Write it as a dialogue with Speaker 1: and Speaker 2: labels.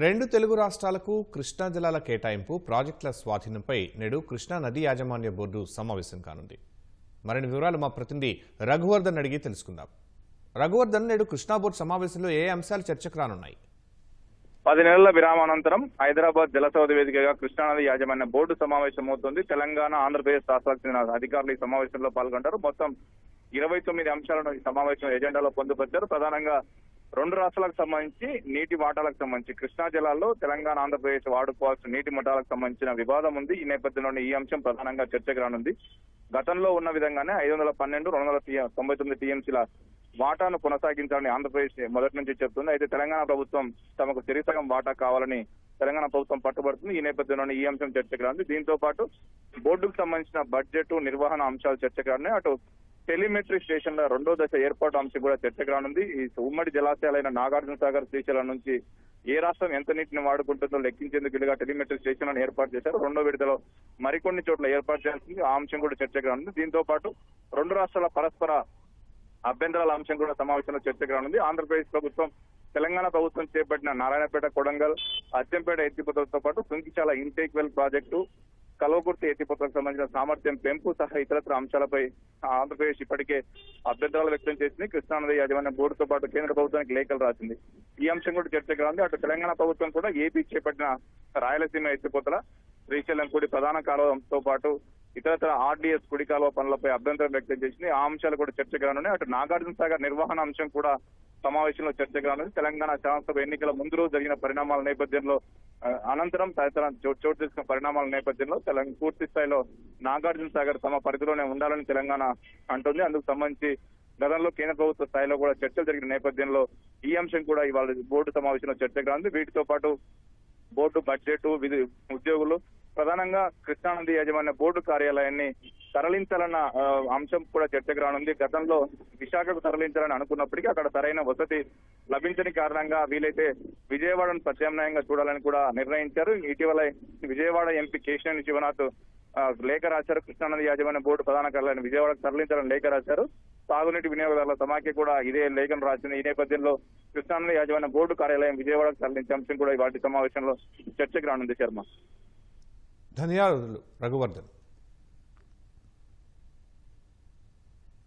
Speaker 1: రెండు తెలుగు రాష్ట్రాలకు కృష్ణా జలాల కేటాయింపు ప్రాజెక్టుల స్వాధీనంపై నేడు కృష్ణా నదీ యాజమాన్య బోర్డు సమావేశం కానుంది. మరిన్ని వివరాలు మా ప్రతినిధి రఘువర్ధన్ అడిగి తెలుసుకుందాం. రఘువర్ధన్, నేడు కృష్ణా బోర్డు సమావేశంలో ఏ అంశాలు చర్చకు రానున్నాయి?
Speaker 2: 10 నెలల విరామానంతరం హైదరాబాద్ జలసౌధ వేదికగా కృష్ణానది యాజమాన్య బోర్డు సమావేశమవుతుంది. తెలంగాణ, ఆంధ్రప్రదేశ్ రాష్ట్రాలకు చెందిన అధికారులు ఈ సమావేశంలో పాల్గొంటారు. మొత్తం 29 అంశాలను ఈ సమావేశం ఎజెండాలో పొందుపరిచారు. ప్రధానంగా రెండు రాష్ట్రాలకు సంబంధించి నీటి వాటాలకు సంబంధించి కృష్ణా జలాల్లో తెలంగాణ, ఆంధ్రప్రదేశ్ వాడుకోవాల్సిన నీటి మట్టాలకు సంబంధించిన వివాదం ఉంది. ఈ నేపథ్యంలోనే ఈ అంశం ప్రధానంగా చర్చకు రానుంది. గతంలో ఉన్న విధంగానే 512, 299 టీఎంసీల వాటాను కొనసాగించాలని ఆంధ్రప్రదేశ్ మొదటి నుంచి చెప్తుంది. అయితే తెలంగాణ ప్రభుత్వం తమకు సరిసగం వాటా కావాలని తెలంగాణ ప్రభుత్వం పట్టుబడుతుంది. ఈ నేపథ్యంలోనే ఈ అంశం చర్చకు రానుంది. దీంతో పాటు బోర్డుకు సంబంధించిన బడ్జెట్, నిర్వహణ అంశాలు చర్చకు రానున్నాయి. అటు టెలిమెట్రీ స్టేషన్ల రెండో దశ ఏర్పాటు అంశం కూడా చర్చకు రానుంది. ఈ ఉమ్మడి జలాశయాలైన నాగార్జున సాగర్, శ్రీశైలం నుంచి ఏ రాష్ట్రం ఎంత నీటిని వాడుకుంటుందో లెక్కించేందుకు వీలుగా టెలిమెట్రీ స్టేషన్లను ఏర్పాటు చేశారు. రెండో విడతలో మరికొన్ని చోట్ల ఏర్పాటు చేయాల్సింది. ఆ అంశం కూడా చర్చకు రానుంది. దీంతో పాటు రెండు రాష్ట్రాల పరస్పర అభ్యంతరాల అంశం కూడా సమావేశంలో చర్చకు రానుంది. ఆంధ్రప్రదేశ్ ప్రభుత్వం, తెలంగాణ ప్రభుత్వం చేపట్టిన నారాయణపేట, కొడంగల్, అచ్చంపేట ఎత్తిపోతలతో పాటు సుంకిచాల ఇంటేక్ వెల్ ప్రాజెక్టు, కల్వకుర్తి ఎత్తిపోతలకు సంబంధించిన సామర్థ్యం పెంపు సహా ఇతరత్ర అంశాలపై ఆంధ్రప్రదేశ్ ఇప్పటికే అభ్యంతరాలు వ్యక్తం చేసింది. కృష్ణానది యాజమాన్య బోర్డుతో పాటు కేంద్ర ప్రభుత్వానికి లేఖలు రాసింది. ఈ అంశం కూడా చర్చకు రానుంది. అటు తెలంగాణ ప్రభుత్వం కూడా ఏపీ చేపట్టిన రాయలసీమ ఎత్తిపోతల, శ్రీశైలం కుడి ప్రధాన కాలువతో పాటు ఇతరత్ర ఆర్డీఎస్ కుడి కాలువ పనులపై అభ్యంతరం వ్యక్తం చేసింది. ఆ అంశాలు కూడా చర్చకు రానున్నాయి. అటు నాగార్జున సాగర్ నిర్వహణ అంశం కూడా సమావేశంలో చర్చకు రానుంది. తెలంగాణ శాసనసభ ఎన్నికల ముందు రోజు జరిగిన పరిణామాల నేపథ్యంలో, అనంతరం తదితర చోటు చేసుకున్న పరిణామాల నేపథ్యంలో పూర్తి స్థాయిలో నాగార్జున సాగర్ తమ పరిధిలోనే ఉండాలని తెలంగాణ అంటుంది. అందుకు సంబంధించి గతంలో కేంద్ర ప్రభుత్వ స్థాయిలో కూడా చర్చలు జరిగిన నేపథ్యంలో ఈ అంశం కూడా ఇవాళ బోర్డు సమావేశంలో చర్చకు రానుంది. వీటితో పాటు బోర్డు బడ్జెట్, ఉద్యోగులు, ప్రధానంగా కృష్ణానది యాజమాన్య బోర్డు కార్యాలయాన్ని తరలించాలన్న అంశం కూడా చర్చకు రానుంది. గతంలో విశాఖకు తరలించాలని అనుకున్నప్పటికీ అక్కడ సరైన వసతి లభించని కారణంగా వీలైతే విజయవాడను ప్రత్యామ్నాయంగా చూడాలని కూడా నిర్ణయించారు. ఇటీవల విజయవాడ ఎంపీ కేశినేని శివనాథ్ లేఖ రాశారు. కృష్ణానది యాజమాన్య బోర్డు ప్రధాన కార్యాలయాన్ని విజయవాడకు తరలించాలని లేఖ రాశారు. తాగునీటి వినియోగదారుల సమాఖ్య కూడా ఇదే లేఖను రాసింది. ఈ నేపథ్యంలో కృష్ణానది యాజమాన్య బోర్డు కార్యాలయం విజయవాడకు తరలించే అంశం కూడా వాటి సమావేశంలో చర్చకు రానుంది. శర్మ,
Speaker 1: ధన్యవాదాలు రఘువర్ధన్.